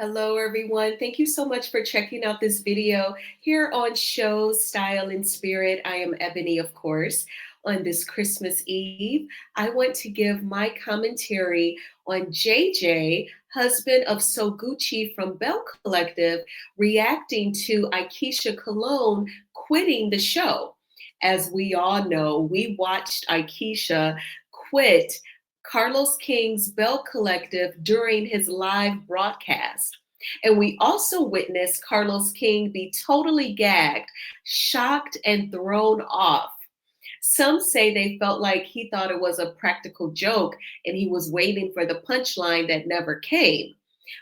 Hello, everyone. Thank you so much for checking out this video here on Show Style and Spirit. I am Ebony, of course. On this Christmas Eve, I want to give my commentary on JJ, husband of Soguchi from Belle Collective, reacting to Aikisha Cologne quitting the show. As we all know, we watched Aikisha quit Carlos King's Belle Collective during his live broadcast. And we also witnessed Carlos King be totally gagged, shocked, and thrown off. Some say they felt like he thought it was a practical joke and he was waiting for the punchline that never came.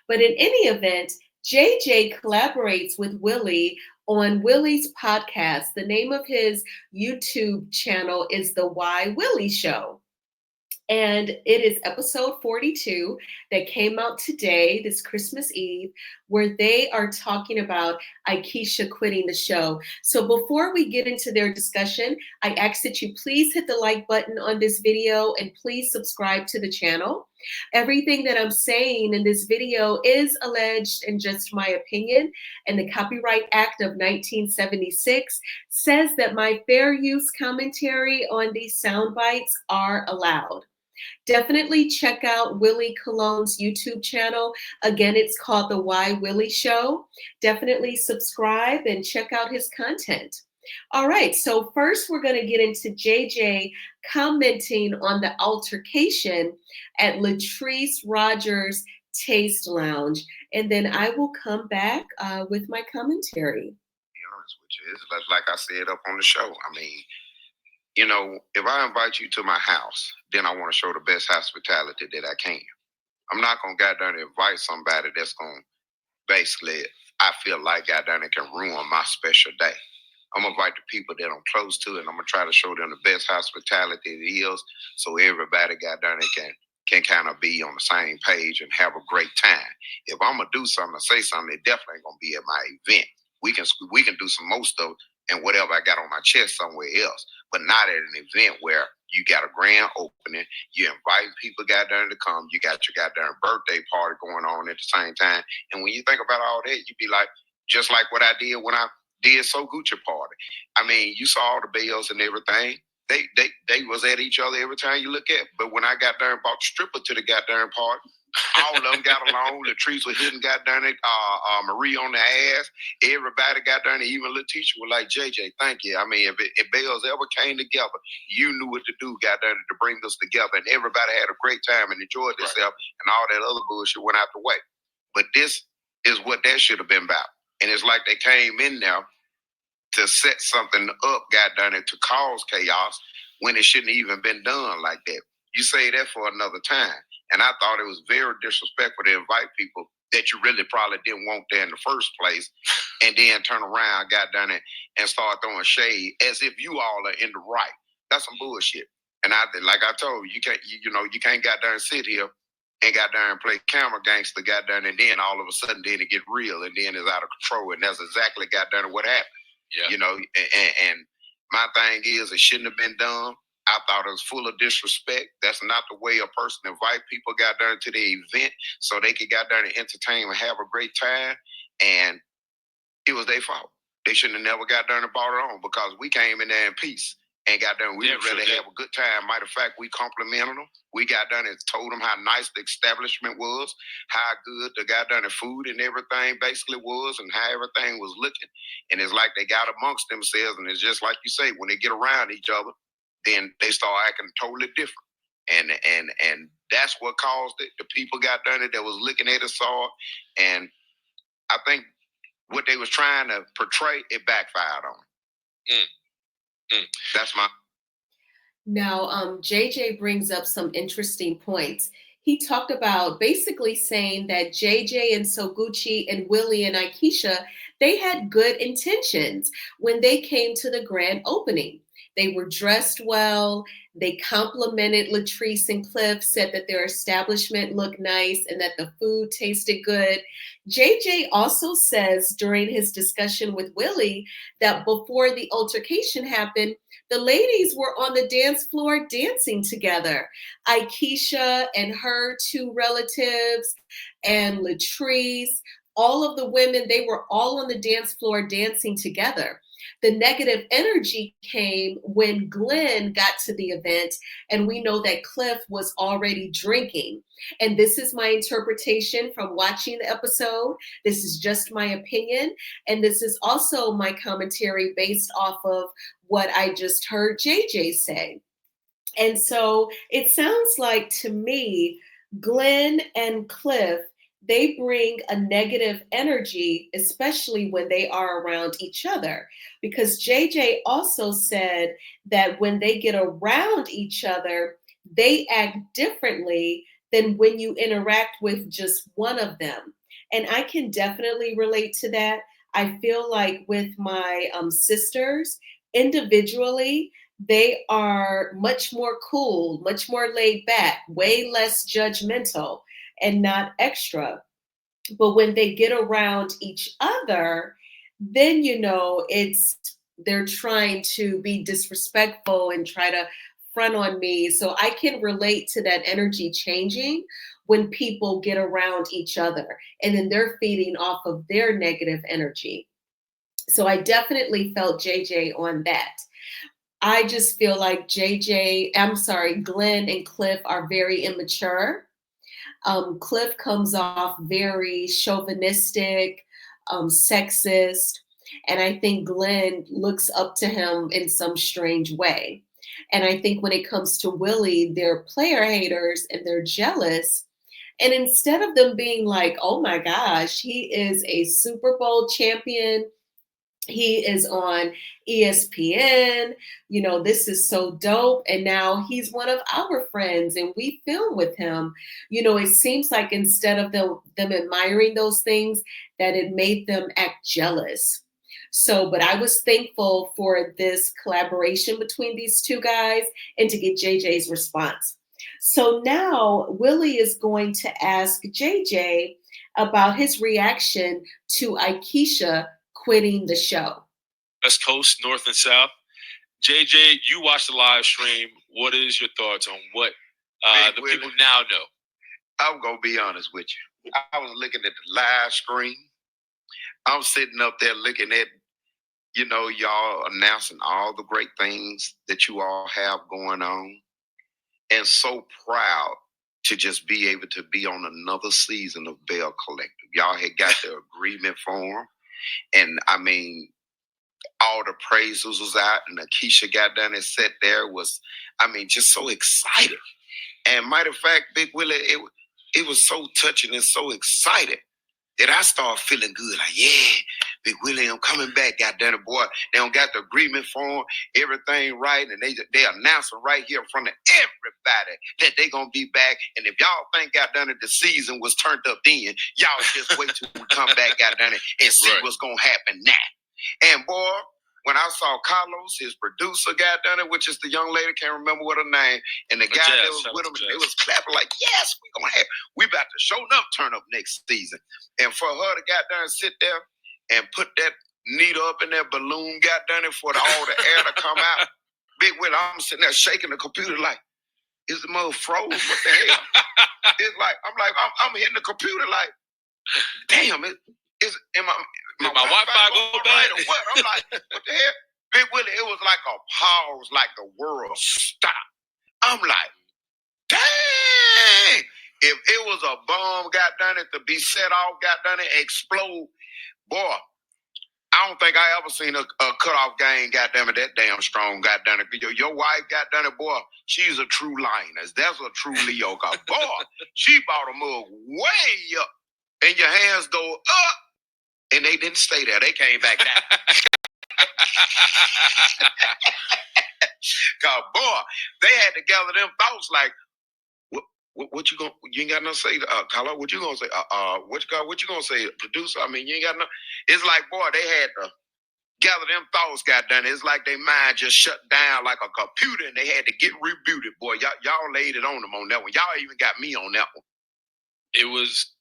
But in any event, JJ collaborates with Wille on Wille's podcast. The name of his YouTube channel is The Why Wille Show. And it is episode 42 that came out today, this Christmas Eve, where they are talking about Aikisha quitting the show. So before we get into their discussion, I ask that you please hit the like button on this video and please subscribe to the channel. Everything that I'm saying in this video is alleged and just my opinion, and the Copyright Act of 1976 says that my fair use commentary on these sound bites are allowed. Definitely check out Wille Cologne's YouTube channel. Again, it's called The Why Wille Show. Definitely subscribe and check out his content. All right, so first we're going to get into JJ commenting on the altercation at Latrice Rogers' Taste Lounge, and then I will come back with my commentary. Be honest with you, it's like I said up on the show. I mean, you know, if I invite you to my house, then I want to show the best hospitality that I can. I'm not gonna goddamn invite somebody that's gonna basically, I feel like goddamn it can ruin my special day. I'm gonna invite the people that I'm close to, and I'm gonna try to show them the best hospitality it is, so everybody goddamn it can kind of be on the same page and have a great time. If I'm gonna do something or say something, it definitely ain't gonna be at my event. We can do some more stuff and whatever I got on my chest somewhere else, but not at an event where you got a grand opening, you invite people goddamn to come, you got your goddamn birthday party going on at the same time. And when you think about all that, you be like, just like what I did when I did So Gucci party. I mean, you saw all the bells and everything. They was at each other every time you look at. But when I got there and bought the stripper to the goddamn party, all of them got along. Latrice was hitting goddamn it. Marie on the ass. Everybody got down there. Even Letitia was like, JJ, thank you. I mean, if bells ever came together, you knew what to do, goddamn it, to bring us together. And everybody had a great time and enjoyed themselves. And all that other bullshit went out the way. But this is what that should have been about. And it's like they came in there to set something up, goddamn it, to cause chaos when it shouldn't even been done like that. You say that for another time. And I thought it was very disrespectful to invite people that you really probably didn't want there in the first place, and then turn around, goddamn it, and start throwing shade as if you all are in the right. That's some bullshit. And like I told you, you can't goddamn sit here and goddamn play camera gangster, goddamn, and then all of a sudden then it get real and then it's out of control. And that's exactly goddamn what happened. Yeah. And my thing is it shouldn't have been done. I thought it was full of disrespect. That's not the way a person invite people goddamn to the event so they could goddamn entertain and have a great time. And it was their fault. They shouldn't have never got down and brought it on because we came in there in peace and got done. We would really have a good time. Matter of fact, we complimented them. We got done and told them how nice the establishment was, how good the got done the food and everything basically was, and how everything was looking. And it's like they got amongst themselves, and it's just like you say, when they get around each other, then they start acting totally different. And that's what caused it. The people got done it that was looking at us saw it. And I think what they was trying to portray, it backfired on them. That's my... Now, JJ brings up some interesting points. He talked about basically saying that JJ and Soguchi and Wille and Aikisha, they had good intentions when they came to the grand opening. They were dressed well. They complimented Latrice and Cliff, said that their establishment looked nice and that the food tasted good. JJ also says during his discussion with Willie that before the altercation happened, the ladies were on the dance floor dancing together. Aikisha and her two relatives and Latrice, all of the women, they were all on the dance floor dancing together. The negative energy came when Glenn got to the event, and we know that Cliff was already drinking. And this is my interpretation from watching the episode. This is just my opinion. And this is also my commentary based off of what I just heard JJ say. And so it sounds like to me, Glenn and Cliff, they bring a negative energy, especially when they are around each other. Because JJ also said that when they get around each other, they act differently than when you interact with just one of them. And I can definitely relate to that. I feel like with my sisters, individually, they are much more cool, much more laid back, way less judgmental and not extra. But when they get around each other, then it's they're trying to be disrespectful and try to front on me. So I can relate to that energy changing when people get around each other and then they're feeding off of their negative energy. So I definitely felt JJ on that. I just feel like Glenn and Cliff are very immature. Cliff comes off very chauvinistic, sexist, and I think Glenn looks up to him in some strange way. And I think when it comes to Willie, they're player haters and they're jealous. And instead of them being like, oh my gosh, he is a Super Bowl champion, he is on ESPN. This is so dope. And now he's one of our friends and we film with him. It seems like instead of them admiring those things, that it made them act jealous. So, but I was thankful for this collaboration between these two guys and to get JJ's response. So now Willie is going to ask JJ about his reaction to Aikisha quitting the show. West Coast, North and South. JJ, you watched the live stream. What is your thoughts on what the Willie, people now know? I'm going to be honest with you. I was looking at the live stream. I'm sitting up there looking at, y'all announcing all the great things that you all have going on. And so proud to just be able to be on another season of Belle Collective. Y'all had got the agreement form. And I mean, all the praises was out, and Aikisha got down and sat there, just so excited. And matter of fact, Big Wille, it was so touching and so excited that I started feeling good. Like, yeah, Big Wille, I'm coming back, goddamn it, boy. They don't got the agreement form, everything right, and they announcing right here in front of everybody that they gonna be back. And if y'all think goddamn it, the season was turned up then, y'all just wait till we come back, goddamn it, and see what's gonna happen now. And boy, when I saw Carlos, his producer, got done it, which is the young lady, can't remember what her name, and the guy that was with him, they was clapping like, yes, we about to show enough turn up next season. And for her to got done and sit there and put that needle up in that balloon, got done it for all the air to come out. Big Will, I'm sitting there shaking the computer like, is the mother froze? What the hell? It's like, I'm hitting the computer like, damn, am my Wi-Fi go bad or what? I'm like, what the hell? Big Willie, it was like a pause, like the world stopped. I'm like, dang! If it was a bomb, got done it to be set off, got done it, explode, boy. I don't think I ever seen a cutoff game, goddamn it, that damn strong, goddamn it. Your wife, goddamn it, boy, she's a true lioness. That's a true Leo. Boy, she bought a mug way up, and your hands go up. And they didn't stay there. They came back down. Cause boy, they had to gather them thoughts like, what you gonna? You ain't got nothing to say, Carlo. What you gonna say? What you gonna say, producer? I mean, you ain't got nothing. It's like, boy, they had to gather them thoughts, goddamn. It's like their mind just shut down like a computer and they had to get rebooted. Boy, y'all laid it on them on that one. Y'all even got me on that one. It was.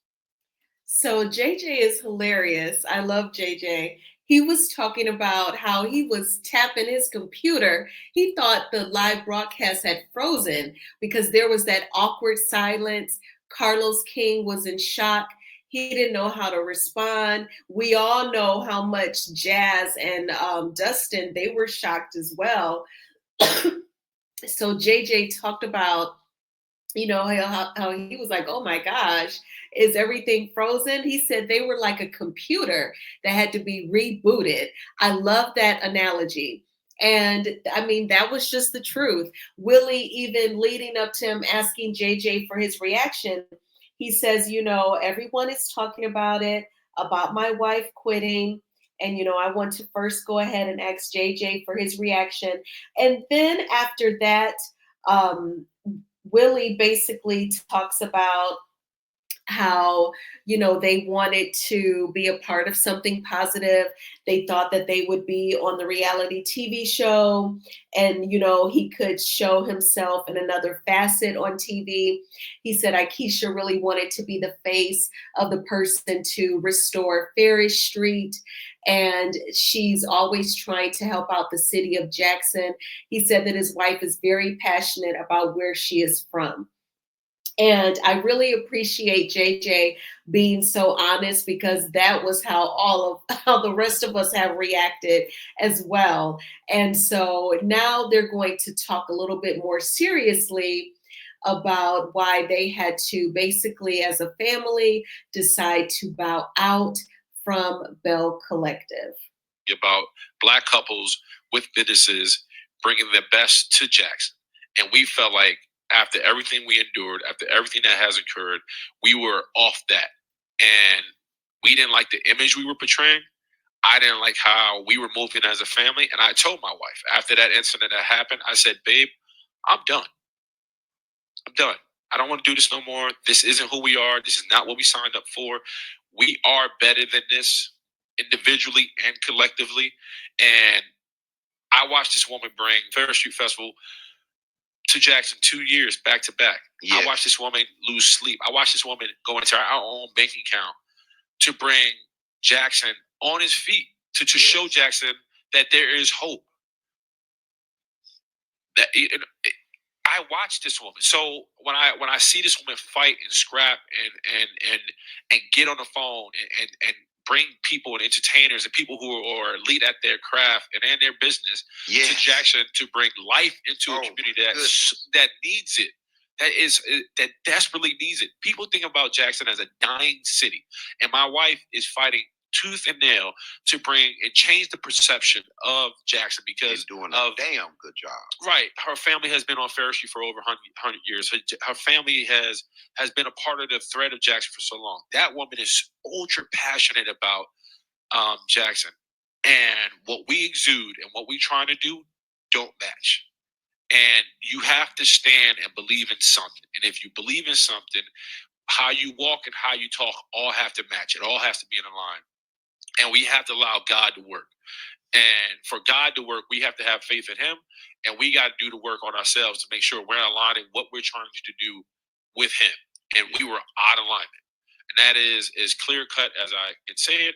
So JJ is hilarious. I love JJ. He was talking about how he was tapping his computer. He thought the live broadcast had frozen because there was that awkward silence. Carlos King was in shock. He didn't know how to respond. We all know how much Jazz and Dustin, they were shocked as well. So JJ talked about, how he was like, oh my gosh, is everything frozen? He said they were like a computer that had to be rebooted. I love that analogy. And I mean, that was just the truth. Willie, even leading up to him asking JJ for his reaction, he says, everyone is talking about my wife quitting. And, I want to first go ahead and ask JJ for his reaction. And then after that, um, Willie basically talks about how, they wanted to be a part of something positive. They thought that they would be on the reality TV show and, he could show himself in another facet on TV. He said Aikisha really wanted to be the face of the person to restore Farish Street. And she's always trying to help out the city of Jackson. He said that his wife is very passionate about where she is from. And I really appreciate JJ being so honest because that was how the rest of us have reacted as well. And so now they're going to talk a little bit more seriously about why they had to basically, as a family, decide to bow out from Belle Collective. About Black couples with businesses bringing their best to Jackson. And we felt like after everything we endured, after everything that has occurred, we were off that. And we didn't like the image we were portraying. I didn't like how we were moving as a family. And I told my wife after that incident that happened, I said, babe, I'm done. I'm done. I don't want to do this no more. This isn't who we are. This is not what we signed up for. We are better than this individually and collectively. And I watched this woman bring Farish Street Festival to Jackson 2 years back to back. Yeah. I watched this woman lose sleep. I watched this woman go into our own bank account to bring Jackson on his feet, to show Jackson that there is hope. That I watched this woman. So when I see this woman fight and scrap and get on the phone and bring people and entertainers and people who are elite at their craft and in their business to Jackson to bring life into a community that needs it, that desperately needs it. People think about Jackson as a dying city, and my wife is fighting tooth and nail to bring and change the perception of Jackson because doing a damn good job. Right, her family has been on Farish Street for over 100 years. Her family has been a part of the thread of Jackson for so long. That woman is ultra passionate about Jackson, and what we exude and what we trying to do don't match. And you have to stand and believe in something. And if you believe in something, how you walk and how you talk all have to match. It all has to be in line. And we have to allow God to work. And for God to work, we have to have faith in him. And we got to do the work on ourselves to make sure we're aligning what we're trying to do with him. And we were out of alignment. And that is as clear cut as I can say it.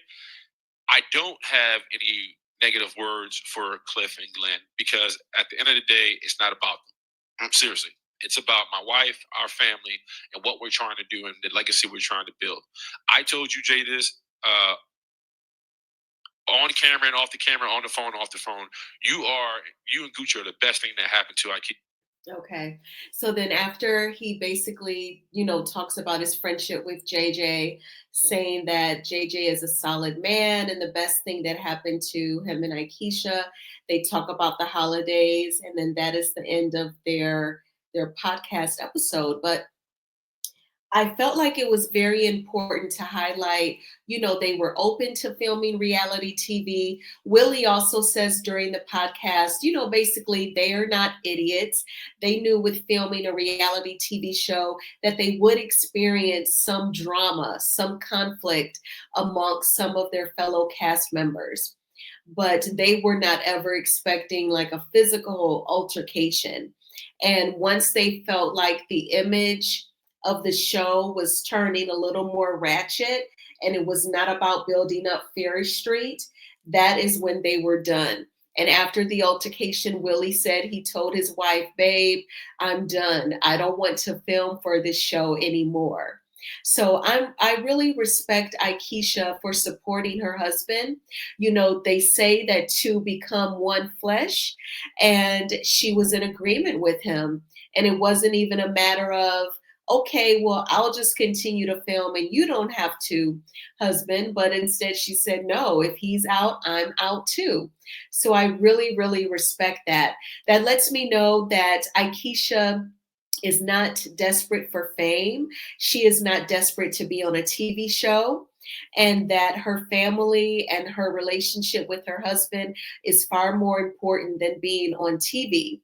I don't have any negative words for Cliff and Glenn because at the end of the day, it's not about them. Seriously. It's about my wife, our family, and what we're trying to do and the legacy we're trying to build. I told you, Jay, this on camera and off the camera, on the phone, off the phone. You and Gucci are the best thing that happened to Aikisha. Okay. So then after he basically, talks about his friendship with JJ, saying that JJ is a solid man and the best thing that happened to him and Aikisha, they talk about the holidays, and then that is the end of their podcast episode. But I felt like it was very important to highlight, they were open to filming reality TV. Willie also says during the podcast, basically they are not idiots. They knew with filming a reality TV show that they would experience some drama, some conflict amongst some of their fellow cast members. but they were not ever expecting like a physical altercation. And once they felt like the image of the show was turning a little more ratchet and it was not about building up Ferry Street, that is when they were done. And after the altercation, Willie said he told his wife, "Babe, I'm done. I don't want to film for this show anymore." So I really respect Aikisha for supporting her husband. You know, they say that two become one flesh, and she was in agreement with him. And it wasn't even a matter of, okay, well, I'll just continue to film and you don't have to, husband. But instead, she said, no, if he's out, I'm out too. So I really, really respect that. That lets me know that Aikisha is not desperate for fame. She is not desperate to be on a TV show, and that her family and her relationship with her husband is far more important than being on TV.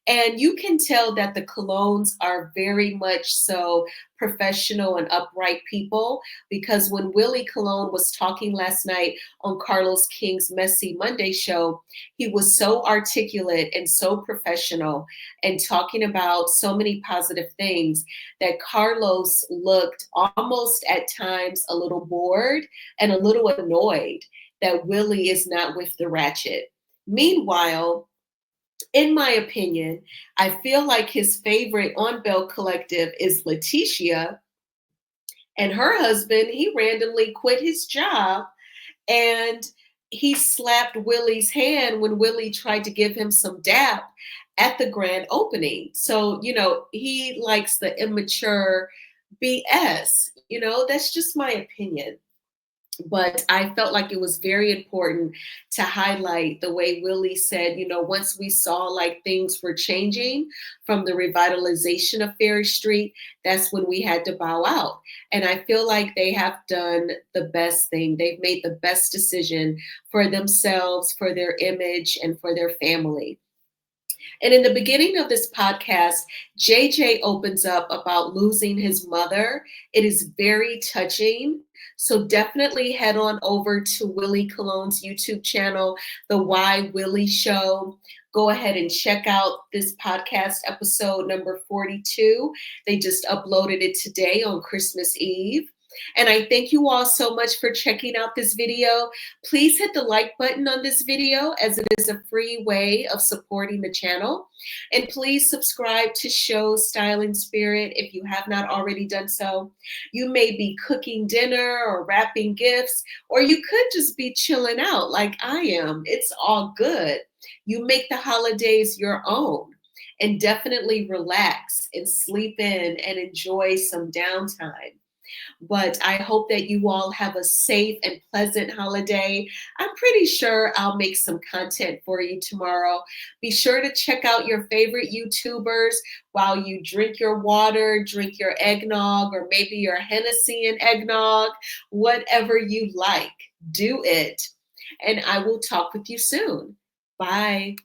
And you can tell that the Colognes are very much so professional and upright people, because when Willie Cologne was talking last night on Carlos King's Messy Monday show, he was so articulate and so professional and talking about so many positive things that Carlos looked almost at times a little bored and a little annoyed that Willie is not with the ratchet. Meanwhile, in my opinion, I feel like his favorite on Belle Collective is Letitia, and her husband, he randomly quit his job and he slapped Willie's hand when Willie tried to give him some dap at the grand opening. So, you know, he likes the immature BS. You know, that's just my opinion. But I felt like it was very important to highlight the way Willie said, you know, once we saw like things were changing from the revitalization of Ferry Street, that's when we had to bow out. And I feel like they have done the best thing. They've made the best decision for themselves, for their image, and for their family. And in the beginning of this podcast, JJ opens up about losing his mother. It is very touching. So definitely head on over to Willie Cologne's YouTube channel, The Why Willie Show. Go ahead and check out this podcast episode number 42. They just uploaded it today on Christmas Eve. And I thank you all so much for checking out this video. Please hit the like button on this video, as it is a free way of supporting the channel. And please subscribe to Show Style and Spirit if you have not already done so. You may be cooking dinner or wrapping gifts, or you could just be chilling out like I am. It's all good. You make the holidays your own, and definitely relax and sleep in and enjoy some downtime. But I hope that you all have a safe and pleasant holiday. I'm pretty sure I'll make some content for you tomorrow. Be sure to check out your favorite YouTubers while you drink your water, drink your eggnog, or maybe your Hennessy and eggnog, whatever you like. Do it. And I will talk with you soon. Bye.